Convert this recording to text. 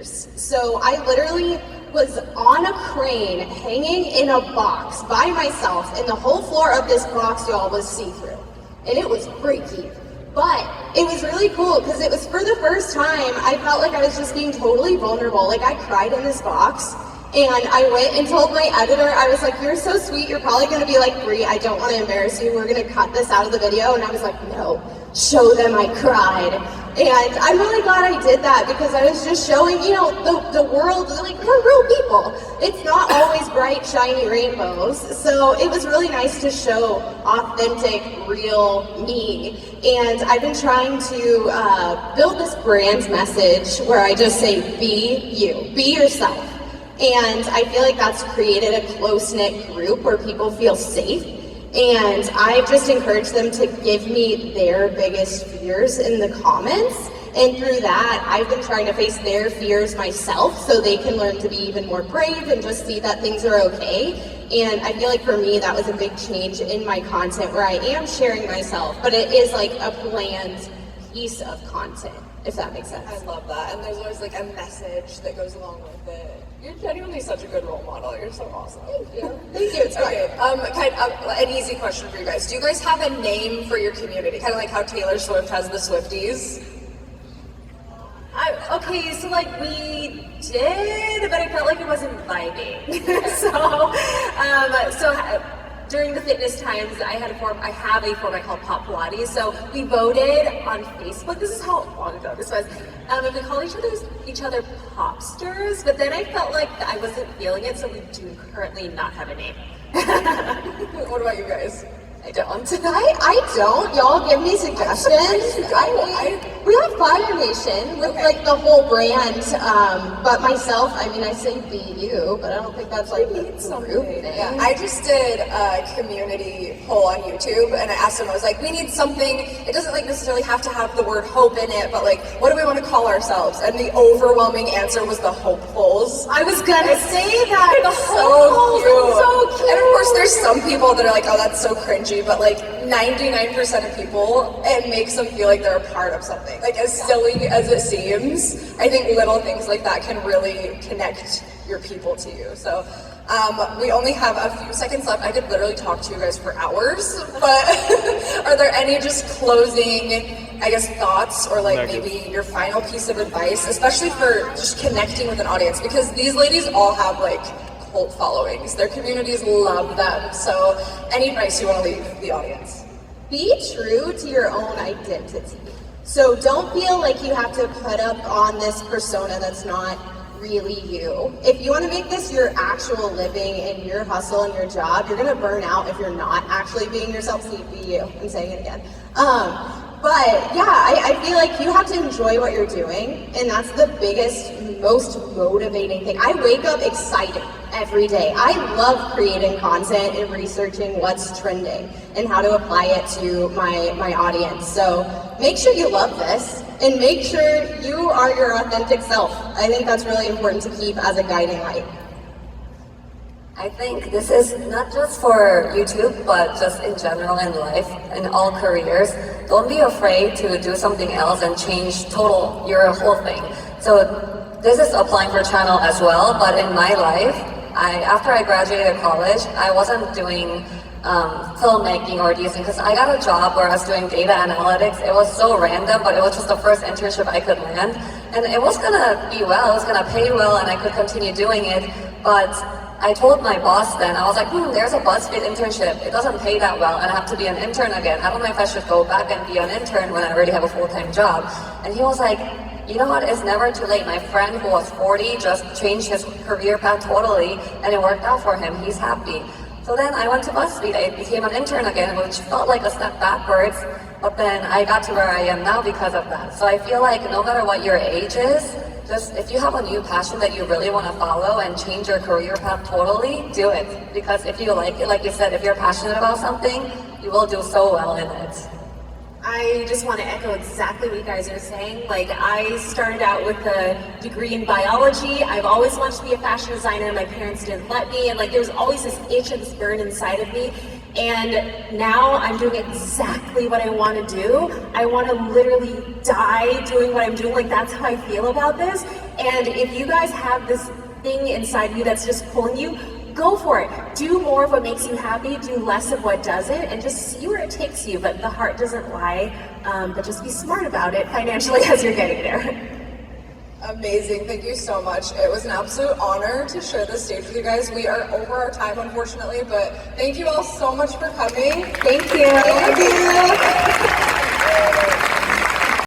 fears. So I literally was on a crane hanging in a box by myself, and the whole floor of this box, y'all, was see-through. And it was freaky. But it was really cool because it was for the first time I felt like I was just being totally vulnerable. Like I cried in this box, and I went and told my editor, I was like, you're so sweet, you're probably gonna be like, Bree, I don't wanna embarrass you, we're gonna cut this out of the video. And I was like, no, show them I cried. And I'm really glad I did that because I was just showing, you know, the world, like, we're real people. It's not always bright, shiny rainbows. So it was really nice to show authentic, real me. And I've been trying to build this brand message where I just say, be you, be yourself. And I feel like that's created a close-knit group where people feel safe. And I've just encouraged them to give me their biggest fears in the comments. And through that, I've been trying to face their fears myself so they can learn to be even more brave and just see that things are okay. And I feel like for me, that was a big change in my content where I am sharing myself, but it is like a planned piece of content, if that makes sense. I love that. And there's always like a message that goes along with it. You're genuinely such a good role model. You're so awesome. Thank you. Thank you. It's okay. Kind of an easy question for you guys. Do you guys have a name for your community? Kind of like how Taylor Swift has the Swifties. Okay, so like we did, but I felt like it wasn't vibing. so during the fitness times, I have a format called Pop Pilates. So we voted on Facebook. This is how long ago this was. And we called each other popsters, but then I felt like I wasn't feeling it, so we do currently not have a name. What about you guys? I don't. I don't. Y'all give me suggestions. We have Fire Nation with like the whole brand, but myself, I mean, I say be you, but I don't think that's like the group thing. Yeah, I just did a community poll on YouTube, and I asked them, I was like, we need something, it doesn't like necessarily have to have the word hope in it, but like, what do we want to call ourselves? And the overwhelming answer was the hopefuls. I was gonna say that. The hopefuls are so cute. And of course, there's some people that are like, oh, that's so cringy. But like 99% of people, it makes them feel like they're a part of something. Like as silly as it seems, I think little things like that can really connect your people to you. So we only have a few seconds left. I could literally talk to you guys for hours, but are there any just closing, I guess, thoughts or like maybe your final piece of advice, especially for just connecting with an audience? Because these ladies all have like cult followings. Their communities love them. So any advice you want to leave the audience? Be true to your own identity. So don't feel like you have to put up on this persona that's not really you. If you want to make this your actual living and your hustle and your job, you're going to burn out if you're not actually being yourself. See, be you. I'm saying it again. But yeah, I feel like you have to enjoy what you're doing, and that's the biggest, most motivating thing. I wake up excited every day. I love creating content and researching what's trending and how to apply it to my audience. So make sure you love this and make sure you are your authentic self. I think that's really important to keep as a guiding light. I think this is not just for YouTube, but just in general in life, in all careers. Don't be afraid to do something else and change your whole thing. So this is applying for channel as well, but in my life, after I graduated college, I wasn't doing filmmaking or these things, because I got a job where I was doing data analytics. It was so random, but it was just the first internship I could land. And it was gonna be well, it was gonna pay well, and I could continue doing it, but I told my boss then, I was like, there's a BuzzFeed internship. It doesn't pay that well, and I have to be an intern again. I don't know if I should go back and be an intern when I already have a full-time job. And he was like, you know what, it's never too late. My friend who was 40 just changed his career path totally, and it worked out for him. He's happy. So then I went to BuzzFeed. I became an intern again, which felt like a step backwards, but then I got to where I am now because of that. So I feel like no matter what your age is, just if you have a new passion that you really want to follow and change your career path totally, do it. Because if you like it, like you said, if you're passionate about something, you will do so well in it. I just want to echo exactly what you guys are saying. Like, I started out with a degree in biology. I've always wanted to be a fashion designer. My parents didn't let me, and like there was always this itch and this burn inside of me. And now I'm doing exactly what I want to do. I want to literally die doing what I'm doing. Like, that's how I feel about this. And if you guys have this thing inside you that's just pulling you, go for it. Do more of what makes you happy, do less of what doesn't, and just see where it takes you. But the heart doesn't lie, but just be smart about it financially as you're getting there. Amazing. Thank you so much. It was an absolute honor to share this stage with you guys. We are over our time, unfortunately, but thank you all so much for coming. Thank you. Thank you.